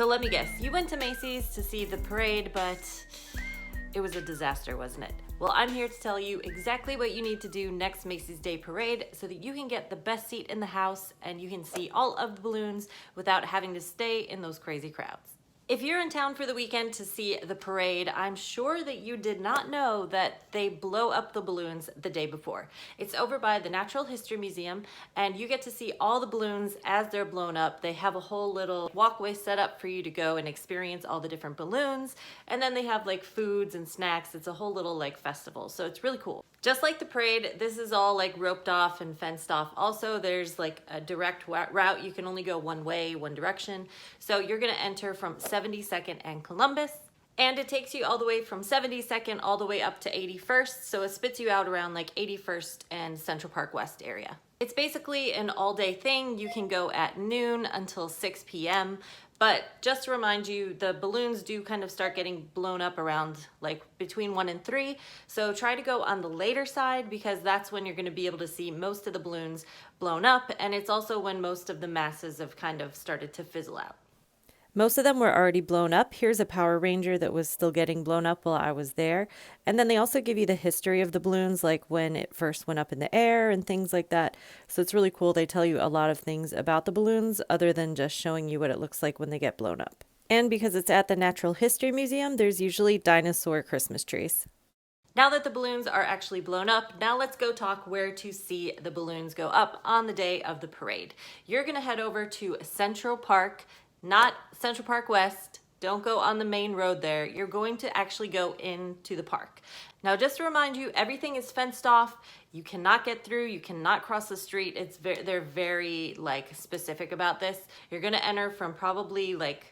So let me guess, you went to Macy's to see the parade, but it was a disaster, wasn't it? Well, I'm here to tell you exactly what you need to do next Macy's Day Parade so that you can get the best seat in the house and you can see all of the balloons without having to stay in those crazy crowds. If you're in town for the weekend to see the parade, I'm sure that you did not know that they blow up the balloons the day before. It's over by the Natural History Museum, and you get to see all the balloons as they're blown up. They have a whole little walkway set up for you to go and experience all the different balloons, and then they have like foods and snacks. It's a whole little like festival, so it's really cool. Just like the parade, this is all like roped off and fenced off. Also, there's like a direct route. You can only go one way, one direction. So you're gonna enter from 72nd and Columbus, and it takes you all the way from 72nd all the way up to 81st. So it spits you out around like 81st and Central Park West area. It's basically an all-day thing. You can go at noon until 6 p.m. But just to remind you, the balloons do kind of start getting blown up around like between 1 and 3. So try to go on the later side because that's when you're going to be able to see most of the balloons blown up. And it's also when most of the masses have kind of started to fizzle out. Most of them were already blown up. Here's a Power Ranger that was still getting blown up while I was there. And then they also give you the history of the balloons, like when it first went up in the air and things like that. So it's really cool. They tell you a lot of things about the balloons other than just showing you what it looks like when they get blown up. And because it's at the Natural History Museum, there's usually dinosaur Christmas trees. Now that the balloons are actually blown up, now let's go talk where to see the balloons go up on the day of the parade. You're going to head over to Central Park. Not Central Park West. Don't go on the main road there. You're going to actually go into the park. Now, just to remind you, everything is fenced off. You cannot get through. You cannot cross the street. They're very like specific about this. You're going to enter from probably like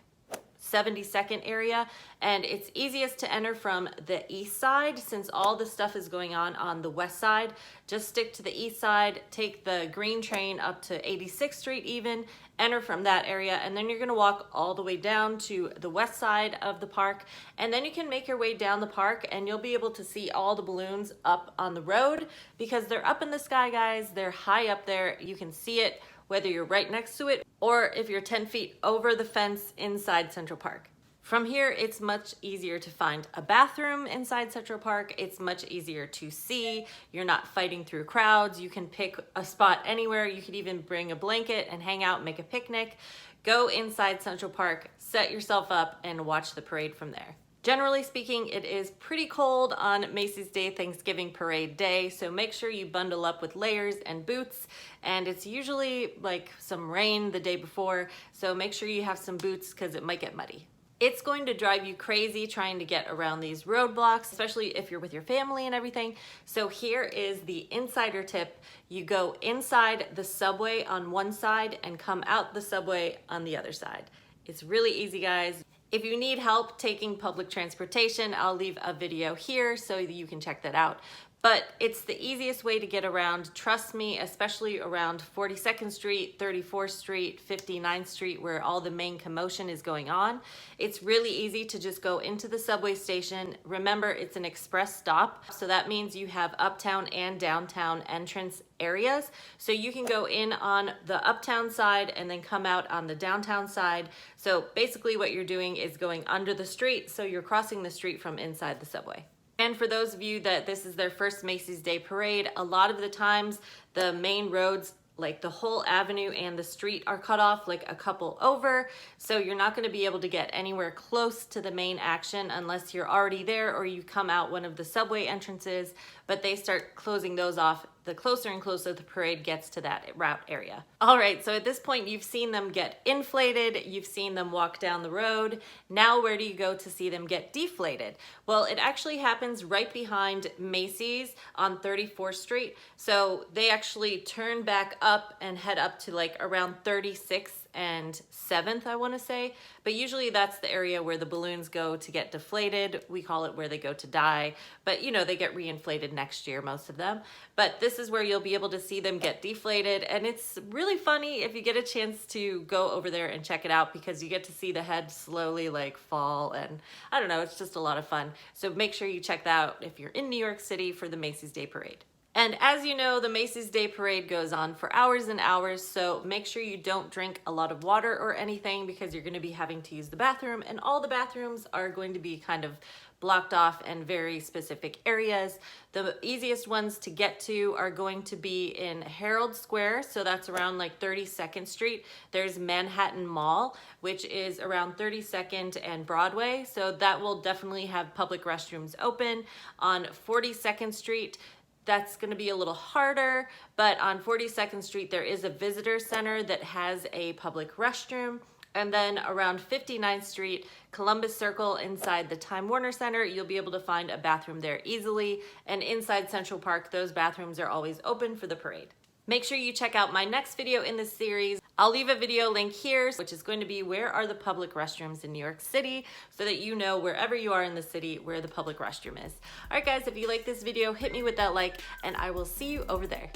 72nd area, and it's easiest to enter from the east side since all the stuff is going on the west side. Just stick to the east side, take the green train up to 86th Street even, enter from that area, and then you're going to walk all the way down to the west side of the park, and then you can make your way down the park and you'll be able to see all the balloons up on the road because they're up in the sky, guys. They're high up there. You can see it whether you're right next to it or if you're 10 feet over the fence inside Central Park. From here, it's much easier to find a bathroom inside Central Park. It's much easier to see. You're not fighting through crowds. You can pick a spot anywhere. You could even bring a blanket and hang out, make a picnic. Go inside Central Park, set yourself up, and watch the parade from there. Generally speaking, it is pretty cold on Macy's Day Thanksgiving Parade Day, so make sure you bundle up with layers and boots, and it's usually like some rain the day before, so make sure you have some boots because it might get muddy. It's going to drive you crazy trying to get around these roadblocks, especially if you're with your family and everything. So here is the insider tip. You go inside the subway on one side and come out the subway on the other side. It's really easy, guys. If you need help taking public transportation, I'll leave a video here so you can check that out. But it's the easiest way to get around, trust me, especially around 42nd Street, 34th Street, 59th Street, where all the main commotion is going on. It's really easy to just go into the subway station. Remember, it's an express stop, so that means you have uptown and downtown entrance areas. So you can go in on the uptown side and then come out on the downtown side. So basically what you're doing is going under the street, so you're crossing the street from inside the subway. And for those of you that this is their first Macy's Day Parade, a lot of the times the main roads, like the whole avenue and the street, are cut off like a couple over. So you're not going to be able to get anywhere close to the main action unless you're already there or you come out one of the subway entrances, but they start closing those off the closer and closer the parade gets to that route area. All right, so at this point you've seen them get inflated, you've seen them walk down the road. Now where do you go to see them get deflated? Well, it actually happens right behind Macy's on 34th Street. So they actually turn back up and head up to like around 36th and 7th, I want to say. But usually that's the area where the balloons go to get deflated. We call it where they go to die. But you know, they get reinflated next year, most of them. But this is where you'll be able to see them get deflated. And it's really funny if you get a chance to go over there and check it out because you get to see the head slowly like fall. And I don't know, it's just a lot of fun. So make sure you check that out if you're in New York City for the Macy's Day Parade. And as you know, the Macy's Day Parade goes on for hours and hours, so make sure you don't drink a lot of water or anything because you're going to be having to use the bathroom, and all the bathrooms are going to be kind of blocked off in very specific areas. The easiest ones to get to are going to be in Herald Square, so that's around like 32nd Street. There's Manhattan Mall, which is around 32nd and Broadway, so that will definitely have public restrooms open. On 42nd Street, that's going to be a little harder, but on 42nd Street there is a visitor center that has a public restroom. And then around 59th Street, Columbus Circle inside the Time Warner Center, you'll be able to find a bathroom there easily. And inside Central Park, those bathrooms are always open for the parade. Make sure you check out my next video in this series. I'll leave a video link here, which is going to be where are the public restrooms in New York City, so that you know wherever you are in the city where the public restroom is. All right guys, if you like this video, hit me with that like, and I will see you over there.